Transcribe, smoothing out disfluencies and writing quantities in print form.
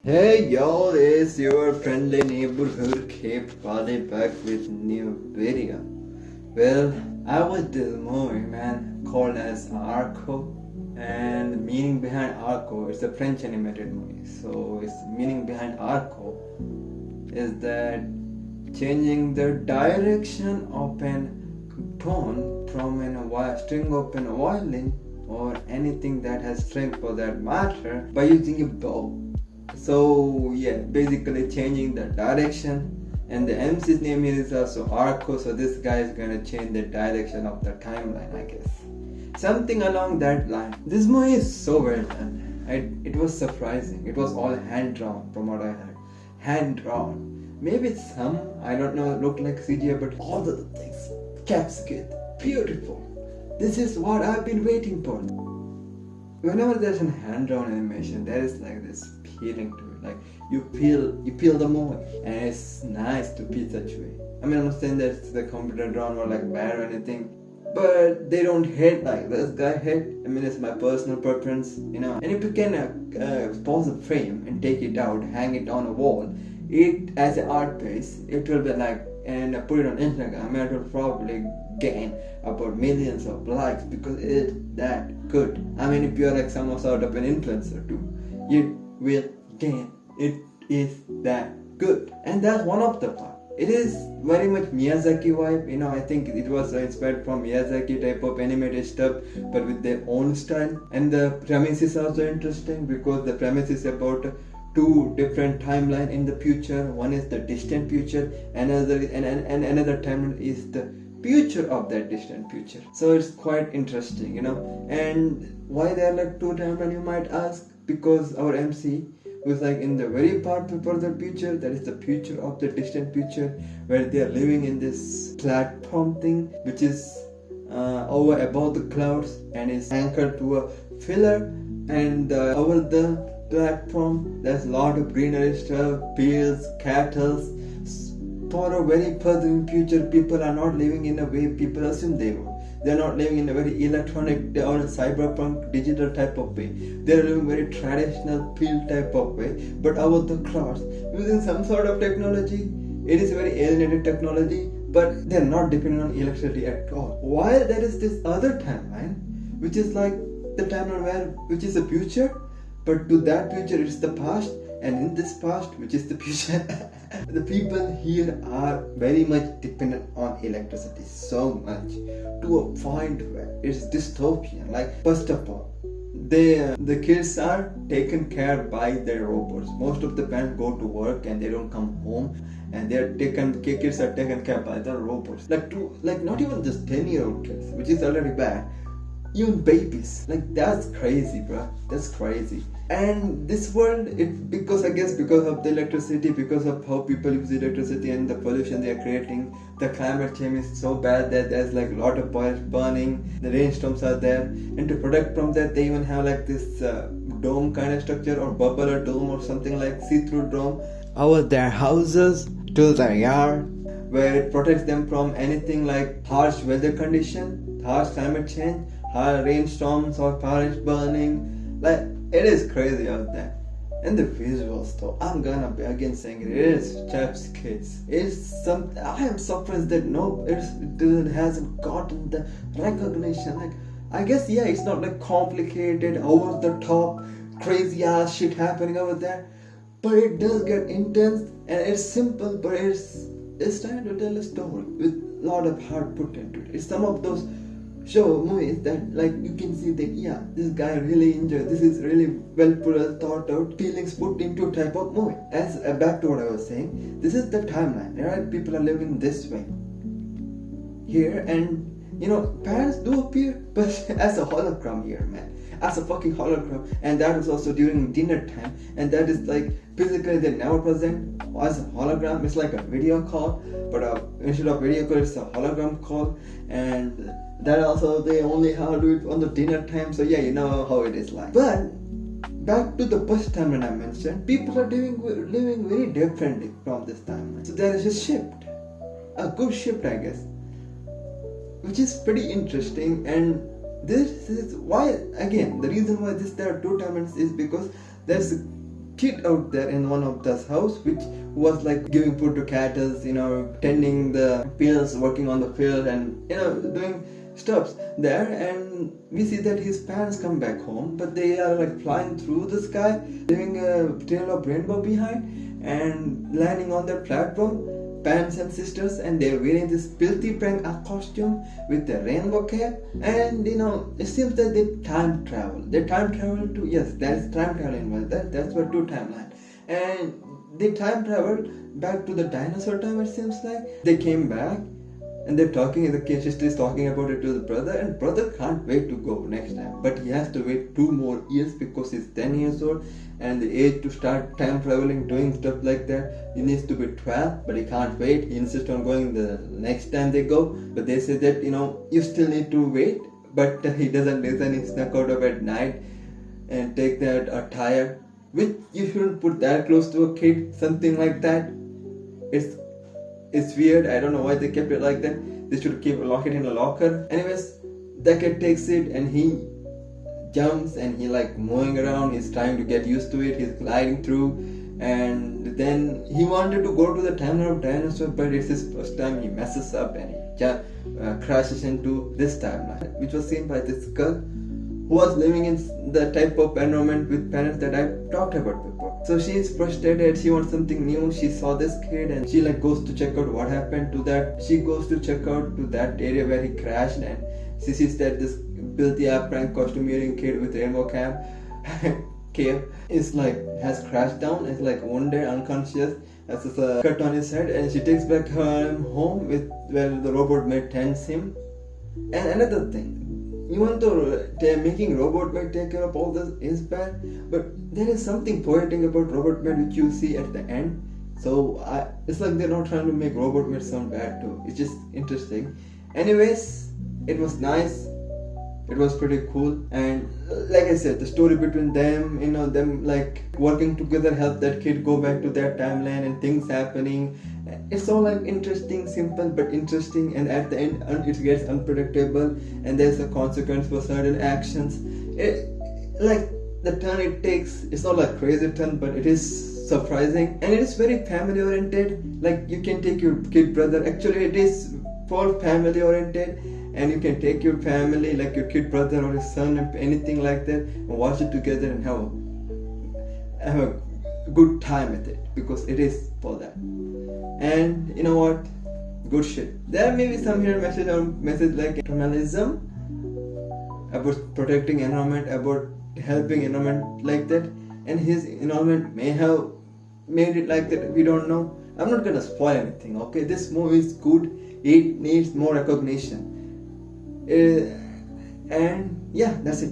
Hey y'all, it's your friendly neighborhood Cape Valley back with new video. Well, I watched this movie, man, called as Arco, and the meaning behind Arco, it's a French animated movie. So its meaning behind Arco is that changing the direction of an tone from a string of a violin or anything that has string for that matter by using a bow. So yeah, basically changing the direction, and the MC's name here is also Arco, so this guy is gonna change the direction of the timeline, I guess. Something along that line. This movie is so well done. It was surprising. It was all hand drawn from what I heard. Hand drawn. Maybe some, I don't know, look like CGI, but all the things capsicate. Beautiful. This is what I've been waiting for. Whenever there's a hand drawn animation, there is like this feeling to it. Like you feel the movie, and it's nice to feel such way. I mean, I'm not saying that the computer drawn or like bad or anything, but they don't hit like this guy hit. I mean, it's my personal preference, you know. And if you can pause the frame and take it out, hang it on a wall, it as an art piece, it will be like, and put it on Instagram, it will probably gain about millions of likes because it's that good. I mean, if you're like some sort of an influencer too, you will gain. It is that good, and that's one of the part. It is very much Miyazaki vibe, you know. I think it was inspired from Miyazaki type of animated stuff, but with their own style. And the premise is also interesting because the premise is about two different timelines in the future. One is the distant future, another timeline is the future of that distant future. So it's quite interesting, you know. And why there are like two timelines, you might ask? Because our MC was like in the very part before the future, that is the future of the distant future, where they are living in this platform thing which is over above the clouds and is anchored to a pillar, and over the platform there's a lot of greenery stuff, fields, cattle. For a very further in future, people are not living in a way people assume they would. They're not living in a very electronic or cyberpunk digital type of way. They're living very traditional field type of way, but over the clouds, using some sort of technology. It is a very alienated technology, but they're not dependent on electricity at all. While there is this other timeline, which is like the timeline which is the future, but to that future it's the past, and in this past, which is the future, the people here are very much dependent on electricity, so much to a point where it's dystopian. Like, first of all, the kids are taken care by their robots. Most of the parents go to work and they don't come home, and kids are taken care by the robots. Like not even just 10-year-old kids, which is already bad. Even babies, like that's crazy, bro. That's crazy. And this world, because of the electricity, because of how people use electricity and the pollution they are creating, the climate change is so bad that there's like a lot of forest burning, the rainstorms are there, and to protect from that, they even have like this dome kind of structure, or bubble or dome or something like see-through dome over their houses to their yard, where it protects them from anything like harsh weather condition, harsh climate change, high rainstorms or forest burning. Like, it is crazy out there. And the visuals though, I'm gonna be again saying it is chef's kiss. I am surprised that it hasn't gotten the recognition. Like, I guess yeah, it's not like complicated, over the top, crazy ass shit happening over there, but it does get intense, and it's simple, but it's trying to tell a story with a lot of heart put into it. It's some of those show movies that like you can see that yeah, this guy really enjoyed, this is really well thought out, feelings put into type of movie. As back to what I was saying, this is the timeline, right? People are living this way here, and you know, parents do appear, but as a hologram here, man, as a fucking hologram. And that is also during dinner time, and that is like physically they never present as a hologram. It's like a video call, but instead of video call, it's a hologram call. And that also they only have to do it on the dinner time, so yeah, you know how it is like. But back to the first timeline I mentioned, people are living very differently from this timeline. So there is a shift, a good shift, I guess, which is pretty interesting. And this is why, again, the reason why there are two timelines is because there's kid out there in one of this house which was like giving food to cattle, tending the fields, working on the field, and doing stuffs there. And we see that his parents come back home, but they are like flying through the sky, leaving a trail of rainbow behind, and landing on their platform, parents and sisters, and they're wearing this filthy prank costume with the rainbow cap. And it seems that they time travel. They time travel to, yes, there is time travel involved. That's what two timeline. And they time travel back to the dinosaur time. It seems like they came back. And they're talking, and the sister is talking about it to the brother, and brother can't wait to go next time. But he has to wait 2 more years because he's 10 years old, and the age to start time traveling, doing stuff like that, he needs to be 12, but he can't wait. He insists on going the next time they go, but they say that, you still need to wait. But he doesn't listen. He snuck out of at night and take that attire, which you shouldn't put that close to a kid, something like that. It's weird. I don't know why they kept it like that. They should lock it in a locker. Anyways, the kid takes it and he jumps and he like moving around. He's trying to get used to it. He's gliding through, and then he wanted to go to the timeline of dinosaurs, but it's his first time. He messes up and he crashes into this timeline, which was seen by this girl who was living in the type of environment with parents that I talked about before. So she's frustrated, she wants something new. She saw this kid and she like goes to check out what happened to that. She goes to check out to that area where he crashed, and she sees that this filthy prank costume wearing kid with rainbow cap is like has crashed down, is like wounded, unconscious, has a cut on his head, and she takes back him home with where the robot maid tends him. And another thing, even though making robot maid take care of all this is bad, but there is something poetic about robot maid which you see at the end. So it's like they're not trying to make robot maid sound bad too. It's just interesting. Anyways, it was nice. It was pretty cool, and like I said, the story between them, them like working together helped that kid go back to their timeline and things happening. It's all like interesting, simple but interesting, and at the end it gets unpredictable, and there's a consequence for certain actions. Like the turn it takes, it's not like crazy turn, but it is surprising, and it is very family oriented. Like you can take your kid brother. Actually, it is for family oriented. And you can take your family, like your kid brother or his son, and anything like that, and watch it together and have a good time with it, because it is for that. And you know what? Good shit. There may be some here message like environmentalism, about protecting environment, about helping environment like that, and his environment may have made it like that. We don't know. I'm not gonna spoil anything. Okay, this movie is good. It needs more recognition. And yeah, that's it.